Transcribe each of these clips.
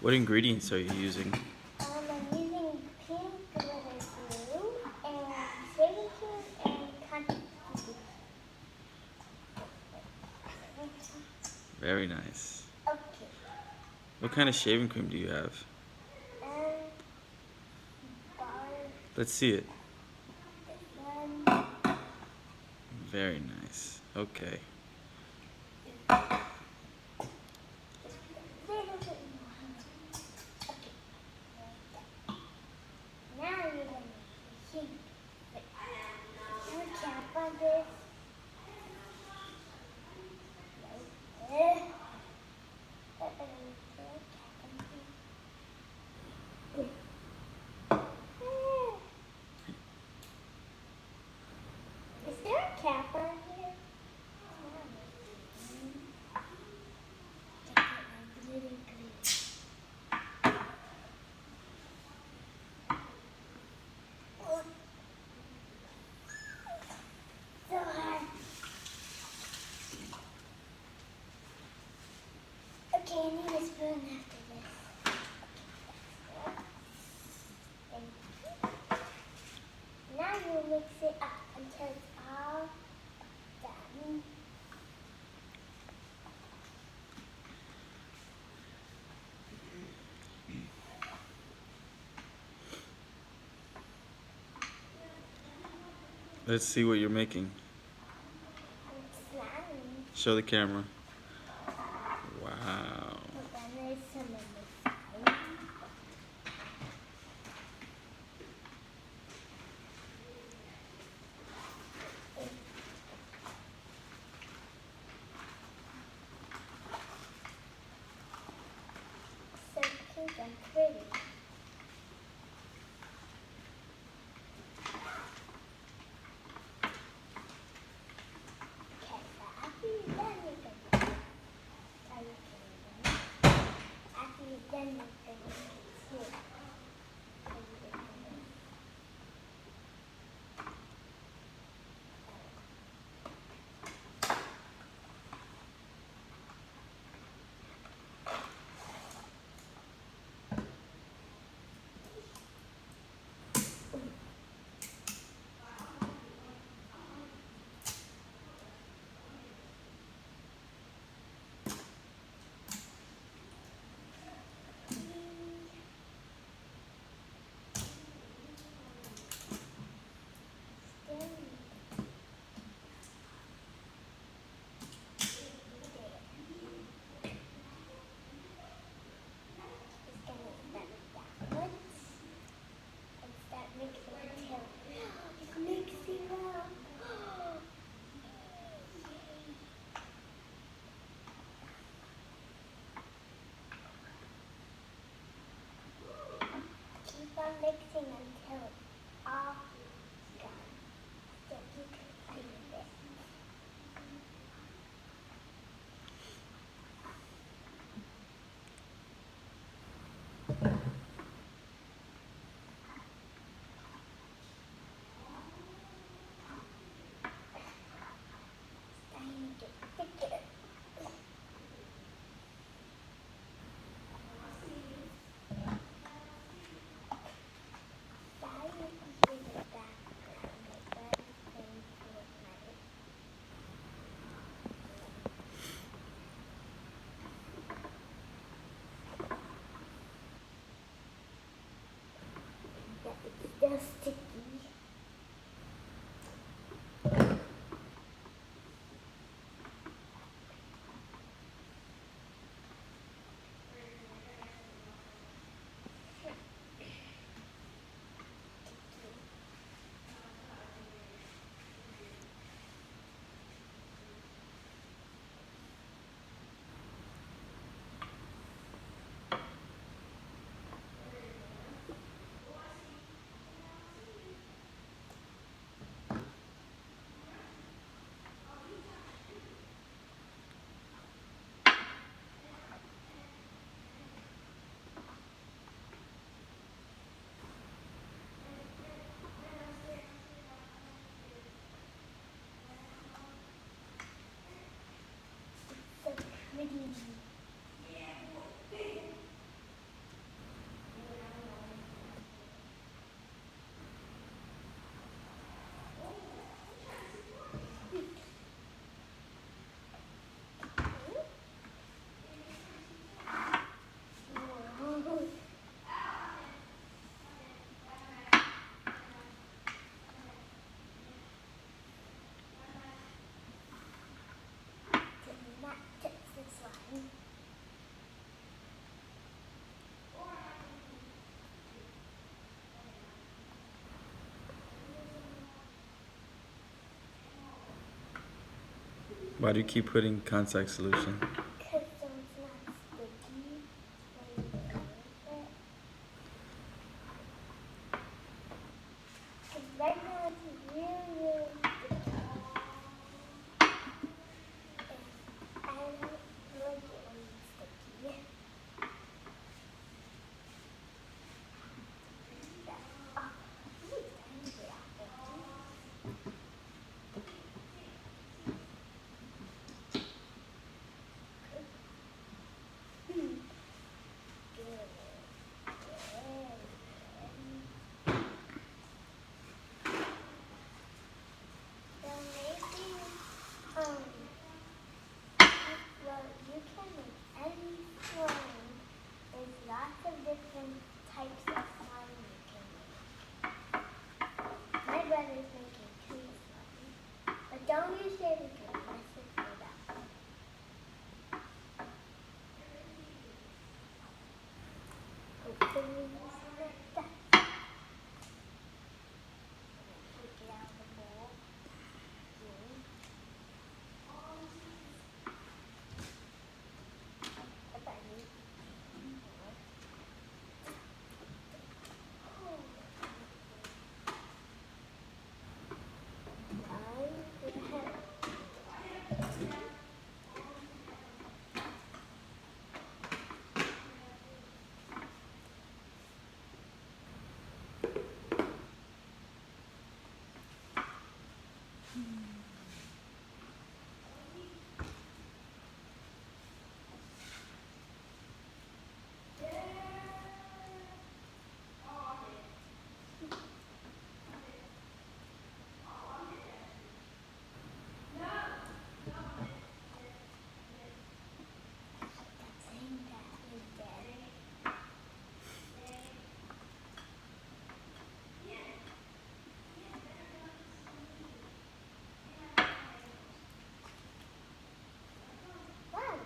What ingredients are you using? I'm using pink glitter glue and shaving cream and cotton candy. Very nice. Okay. What kind of shaving cream do you have? And bar Let's see it. this one. Very nice. Okay. Little bit more. Okay. Now you're gonna shake it. Put a cap on this. Is there a cap on here? So hard. Okay, I need a spoon after this. Thank you. Now you mix it up until it's all done. Let's see what you're making. Slime. Show the camera. Wow. But then there's some on the side. So pink and pretty. Okay, so after you're done, you can after you're done, you can see it. Keep on mixing until it's all done. So you can see it. Starting to get thicker. Now you can see the background. My dad is playing Fortnite. But it's still sticky. Why do you keep putting contact solution? Because so it's not sticky when you play with it. Because right now it's really, really sticky. And I don't like it when it's sticky. Yeah. Oh, ooh, tiny bit off there. Good. Good. So maybe, well, you can make any slime. There's lots of different types of slime you can make. My brother's making tree slime. But don't use shaving cream, mess it up. Hopefully it's not that. Take it out of the bowl. If I need more. Wow,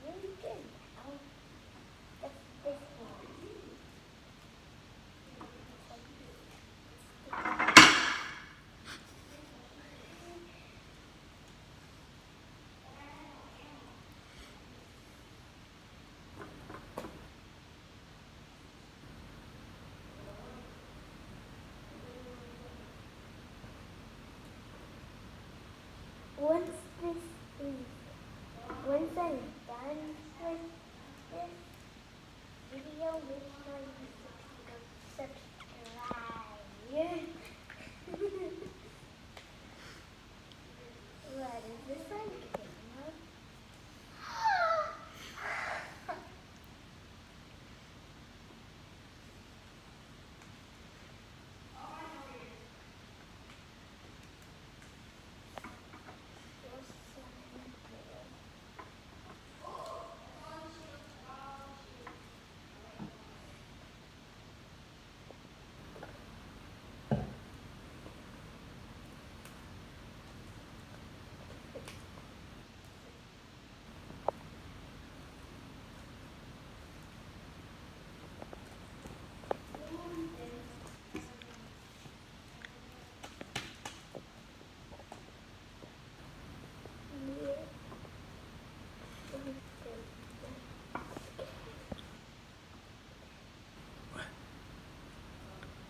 really good. That's this one. Once this is, once I'm done with this video, make sure you subscribe. What is this on camera?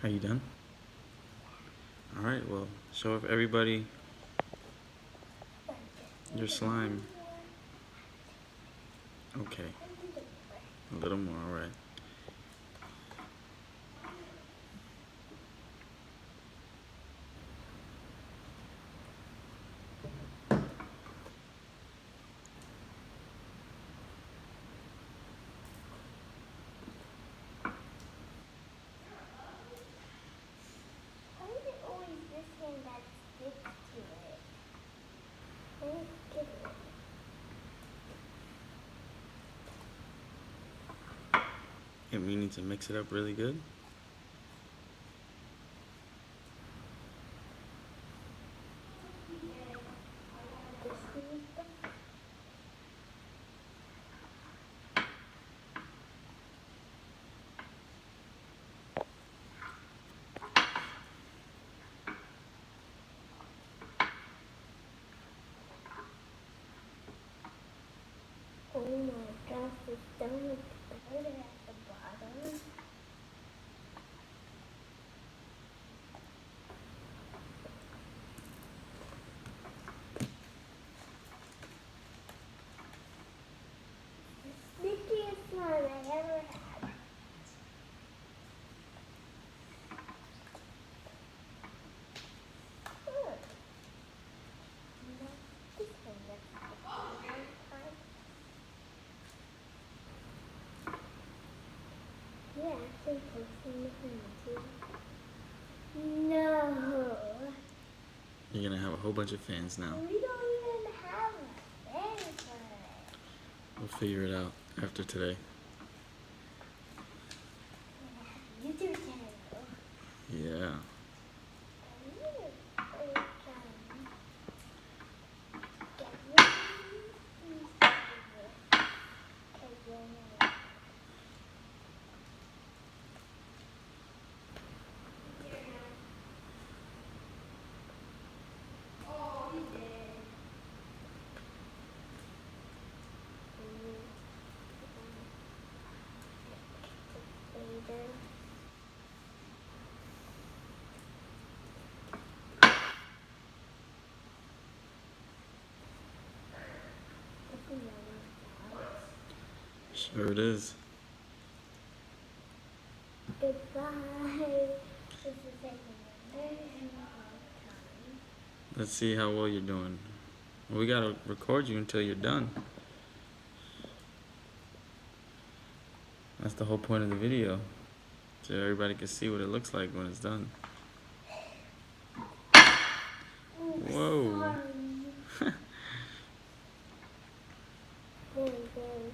Are you done? All right, well, show everybody your slime. Okay, a little more, all right. Why is it always this hand that sticks to it? Let me get it. And we need to mix it up really good. This needs the actually posting this on YouTube? No. You're gonna have a whole bunch of fans now. We don't even have a fan for it. We'll figure it out after today. We have a YouTube channel. Yeah. Sure it is. Goodbye. This is taking a very long time. Let's see how well you're doing. We gotta record you until you're done. That's the whole point of the video. So everybody can see what it looks like when it's done. Whoa. Sorry. Very, very.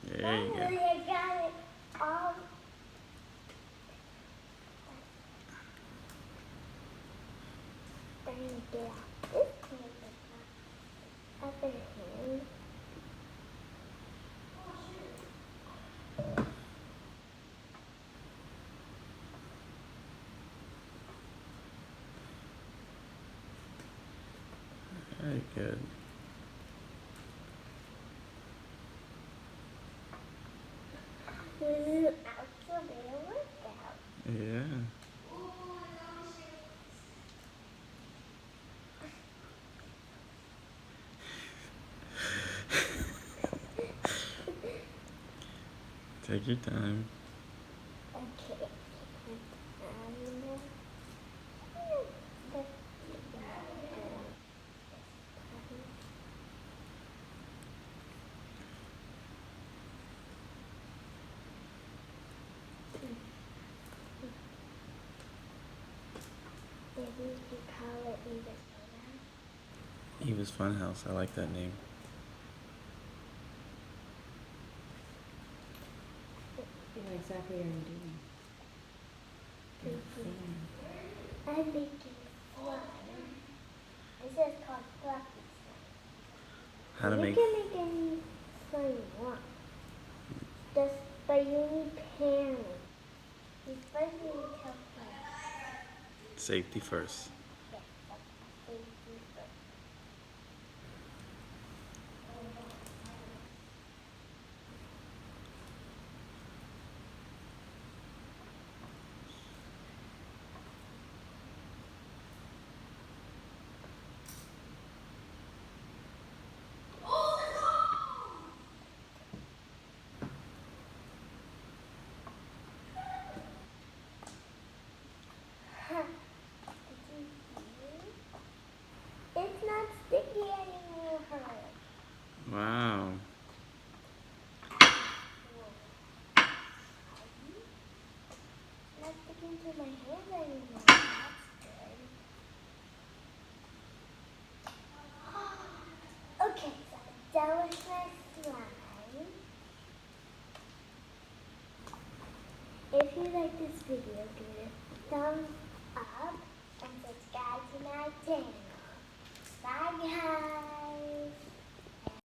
There you go. Finally, I got it all. Trying to get out this thing up in here. Very good. This is actually a workout. Yeah. Take your time. Okay. Maybe we could call it Eva's Playground. Eva's Funhouse. I like that name. You know exactly what you're doing. I'm making slime. This is called fluffy slime. How to You make can make any slime you want. Just, but you need parents. You first need to tell parents. safety first. Yes, that's safety first. It's not sticky anymore. Wow. Not sticking to my hands anymore. That's good. Okay, so I'm done with my slime. If you like this video, give it a thumbs up and subscribe to my channel.